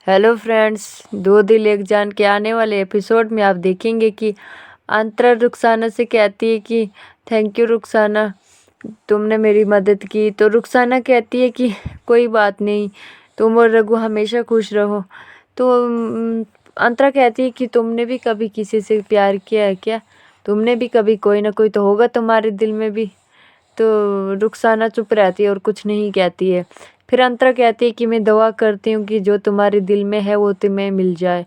Hello friends, दो दिल एक जान के आने वाले एपिसोड में आप देखेंगे कि अंतरा रुखसाना से कहती है कि थैंक यू रुखसाना, तुमने मेरी मदद की। तो रुखसाना कहती है कि कोई बात नहीं, तुम और रघु हमेशा खुश रहो। तो अंतरा कहती है कि तुमने भी कभी किसी से प्यार किया है क्या? तुमने भी कभी, कोई ना कोई तो होगा तुम्हारे दिल में भी। तो रुखसाना चुप रहती है और कुछ नहीं कहती है। फिर अंतरा कहती है कि मैं दुआ करती हूँ कि जो तुम्हारे दिल में है वो तुम्हें मिल जाए।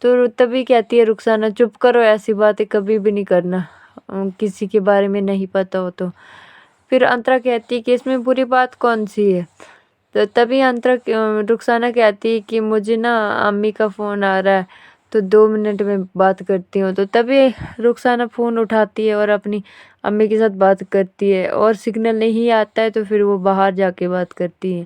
तो तभी कहती है रुखसाना, चुप करो, ऐसी बातें कभी भी नहीं करना किसी के बारे में नहीं पता हो तो। फिर अंतरा कहती है कि इसमें बुरी बात कौन सी है? तो तभी रुखसाना कहती है कि मुझे ना अम्मी का फ़ोन आ रहा है, तो 2 मिनट में बात करती हूँ। तो तभी रुखसाना फ़ोन उठाती है और अपनी अम्मी के साथ बात करती है, और सिग्नल नहीं आता है तो फिर वो बाहर जाके बात करती है।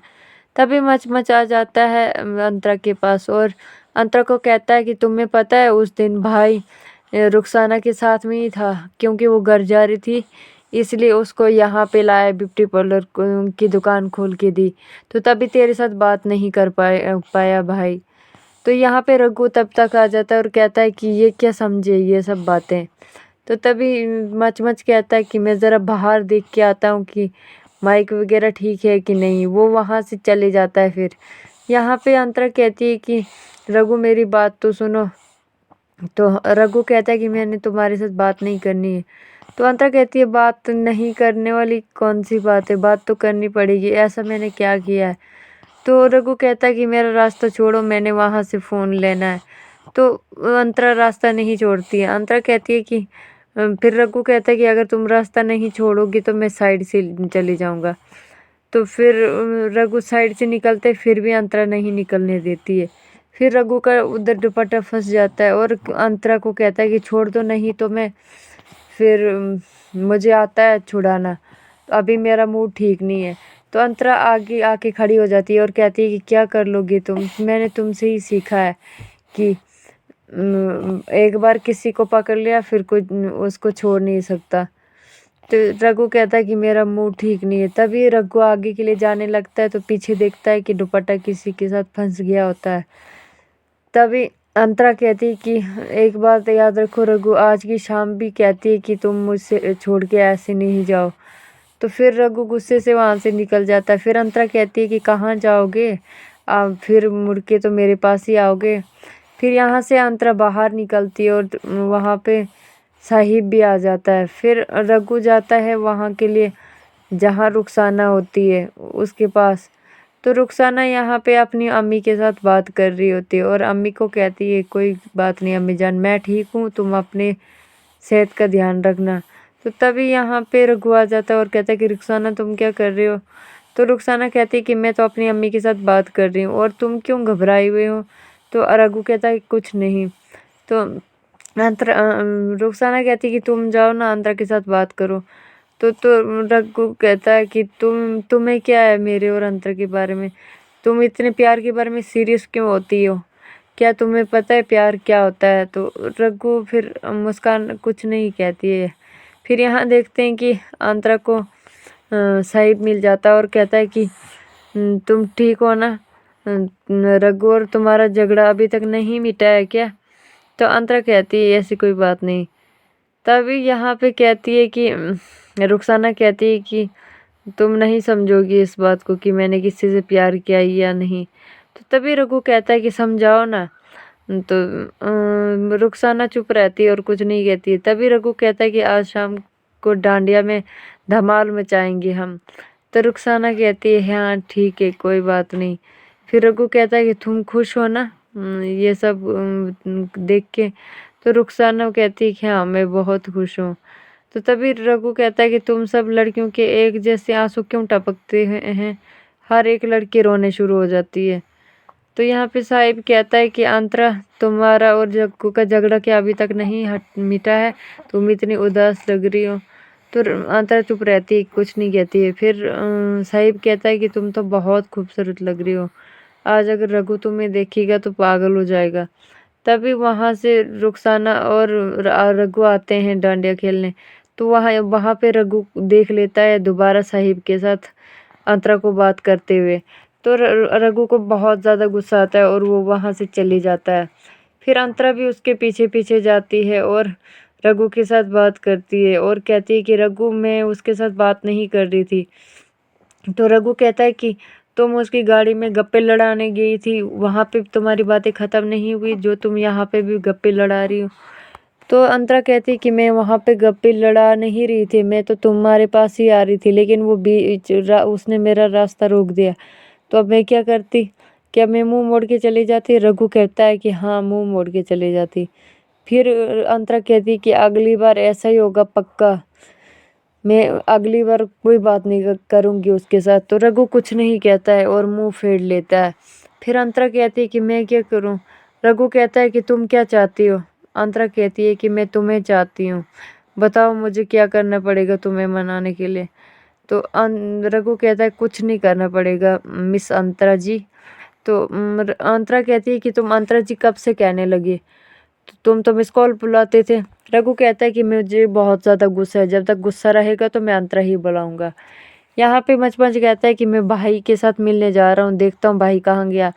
तभी मच आ जाता है अंतरा के पास, और अंतरा को कहता है कि तुम्हें पता है उस दिन भाई रुखसाना के साथ में ही था, क्योंकि वो घर जा रही थी इसलिए उसको यहाँ पे लाया, ब्यूटी पार्लर की दुकान खोल के दी। तो तभी तेरे साथ बात नहीं कर पाया भाई। तो यहाँ पे रघु तब तक आ जाता है और कहता है कि ये क्या समझे ये सब बातें। तो तभी मच कहता है कि मैं ज़रा बाहर देख के आता हूँ कि माइक वगैरह ठीक है कि नहीं। वो वहाँ से चले जाता है। फिर यहाँ पे अंतरा कहती है कि रघु मेरी बात तो सुनो। तो रघु कहता है कि मैंने तुम्हारे साथ बात नहीं करनी है। तो अंतरा कहती है बात नहीं करने वाली कौन सी बात है, बात तो करनी पड़ेगी, ऐसा मैंने क्या किया है? तो रघु कहता है कि मेरा रास्ता छोड़ो, मैंने वहाँ से फ़ोन लेना है। तो अंतरा रास्ता नहीं छोड़ती है। अंतरा कहती है कि फिर रघु कहता है कि अगर तुम रास्ता नहीं छोड़ोगी तो मैं साइड से चली जाऊँगा। तो फिर रघु साइड से निकलते, फिर भी अंतरा नहीं निकलने देती है। फिर रघु का उधर दुपट्टा फंस जाता है और अंतरा को कहता है कि छोड़ दो, नहीं तो मैं फिर मुझे आता है छुड़ाना, अभी मेरा मूड ठीक नहीं है। तो अंतरा आगे आके खड़ी हो जाती है और कहती है कि क्या कर लोगे तुम? मैंने तुमसे ही सीखा है कि एक बार किसी को पकड़ लिया फिर कोई उसको छोड़ नहीं सकता। तो रघु कहता है कि मेरा मूड ठीक नहीं है। तभी रघु आगे के लिए जाने लगता है तो पीछे देखता है कि दुपट्टा किसी के साथ फंस गया होता है। तभी अंतरा कहती है कि एक बात याद रखो रघु, आज की शाम भी कहती है कि तुम मुझसे छोड़ के ऐसे नहीं जाओ। तो फिर रघु गुस्से से वहाँ से निकल जाता है। फिर अंतरा कहती है कि कहाँ जाओगे आप? फिर मुड़ के तो मेरे पास ही आओगे। फिर यहाँ से अंतरा बाहर निकलती है और वहाँ पे साहिब भी आ जाता है। फिर रघु जाता है वहाँ के लिए जहाँ रुखसाना होती है उसके पास। तो रुखसाना यहाँ पे अपनी अम्मी के साथ बात कर रही होती है और अम्मी को कहती है कोई बात नहीं अम्मी जान, मैं ठीक हूँ, तुम अपने सेहत का ध्यान रखना। तो तभी यहाँ पे रघु आ जाता है और कहता है कि रुखसाना तुम क्या कर रहे हो? तो रुखसाना कहती है कि मैं तो अपनी अम्मी के साथ बात कर रही हूँ, और तुम क्यों घबराए हुए हो? तो रघु कहता है कुछ नहीं। तो रुखसाना कहती है कि तुम जाओ ना अंतरा के साथ बात करो। तो रघु कहता है कि तुम्हें क्या है मेरे और अंतर के बारे में? तुम इतने प्यार के बारे में सीरियस क्यों होती हो? क्या तुम्हें पता है प्यार क्या होता है? तो रघु फिर मुस्कान कुछ नहीं कहती है। फिर यहाँ देखते हैं कि अंतरा को साहिब मिल जाता है और कहता है कि तुम ठीक हो ना? रघु और तुम्हारा झगड़ा अभी तक नहीं मिटा है क्या? तो अंतरा कहती है ऐसी कोई बात नहीं। तभी यहाँ पे कहती है कि रुखसाना कहती है कि तुम नहीं समझोगी इस बात को कि मैंने किसी से प्यार किया या नहीं। तो तभी रघु कहता है कि समझाओ ना। तो रुखसाना चुप रहती है और कुछ नहीं कहती है। तभी रघु कहता है कि आज शाम को डांडिया में धमाल मचाएंगे हम। तो रुखसाना कहती है हाँ ठीक है, कोई बात नहीं। फिर रघु कहता है कि तुम खुश हो ना ये सब देख के? तो रुखसाना कहती है कि हाँ मैं बहुत खुश हूँ। तो तभी रघु कहता है कि तुम सब लड़कियों के एक जैसे आंसू क्यों टपकते हैं? हर एक लड़की रोने शुरू हो जाती है। तो यहाँ पे साहिब कहता है कि अंतरा, तुम्हारा और जग्गू का झगड़ा क्या अभी तक नहीं मिटा है? तुम इतनी उदास लग रही हो। तो अंतरा चुप रहती है, कुछ नहीं कहती है। फिर साहिब कहता है कि तुम तो बहुत खूबसूरत लग रही हो, आज अगर रघु तुम्हें देखेगा तो पागल हो जाएगा। तभी वहाँ से रुखसाना और रघु आते हैं डांडिया खेलने। तो वहाँ पे रघु देख लेता है दोबारा साहिब के साथ अंतरा को बात करते हुए। तो रघु को बहुत ज़्यादा गुस्सा आता है और वो वहाँ से चली जाता है। फिर अंतरा भी उसके पीछे पीछे जाती है और रघु के साथ बात करती है और कहती है कि रघु, मैं उसके साथ बात नहीं कर रही थी। तो रघु कहता है कि तुम उसकी गाड़ी में गप्पे लड़ाने गई थी, वहाँ पे तुम्हारी बातें ख़त्म नहीं हुई, जो तुम यहाँ पे भी गप्पे लड़ा रही हो। तो अंतरा कहती है कि मैं वहाँ पे गप्पे लड़ा नहीं रही थी, मैं तो तुम्हारे पास ही आ रही थी, लेकिन वो उसने मेरा रास्ता रोक दिया। तो अब मैं क्या करती? क्या मैं मुंह मोड़ के चली जाती? रघु कहता है कि हाँ, मुंह मोड़ के चली जाती। फिर अंतरा कहती है कि अगली बार ऐसा ही होगा पक्का, मैं अगली बार कोई बात नहीं करूँगी उसके साथ। तो रघु कुछ नहीं कहता है और मुंह फेर लेता है। फिर अंतरा कहती है कि मैं क्या करूँ? रघु कहता है कि तुम क्या चाहती हो? अंतरा कहती है कि मैं तुम्हें चाहती हूँ, बताओ मुझे क्या करना पड़ेगा तुम्हें मनाने के लिए। तो रघु कहता है कुछ नहीं करना पड़ेगा मिस अंतरा जी। तो अंतरा कहती है कि तुम अंतरा जी कब से कहने लगी? तो तुम तो मिस कॉल बुलाते थे। रघु कहता है कि मुझे बहुत ज़्यादा गुस्सा है, जब तक गुस्सा रहेगा तो मैं अंतरा ही बुलाऊंगा। यहाँ पे मचमच कहता है कि मैं भाई के साथ मिलने जा रहा हूँ, देखता हूँ भाई कहाँ गया।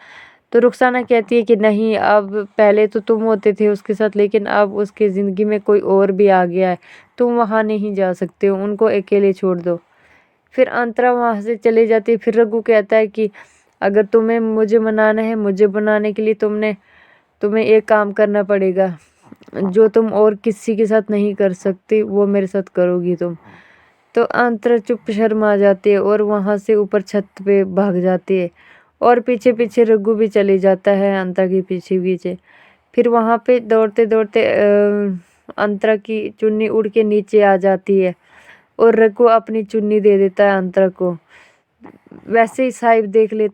तो रुखसाना कहती है कि नहीं, अब पहले तो तुम होते थे उसके साथ, लेकिन अब उसकी ज़िंदगी में कोई और भी आ गया है, तुम वहाँ नहीं जा सकते हो, उनको अकेले छोड़ दो। फिर अंतरा वहाँ से चली जाती है। फिर रघु कहता है कि अगर तुम्हें मुझे मनाना है, मुझे बनाने के लिए तुम्हें एक काम करना पड़ेगा, जो तुम और किसी के साथ नहीं कर सकती वो मेरे साथ करोगी तुम। तो अंतरा चुप शर्मा जाती है और वहाँ से ऊपर छत पे भाग जाती है और पीछे पीछे रघु भी चले जाता है अंतरा के पीछे पीछे। फिर वहाँ पे दौड़ते दौड़ते अंतरा की चुन्नी उड़ के नीचे आ जाती है और रघु अपनी चुन्नी दे देता है अंतरा को। वैसे ही साहिब देख लेता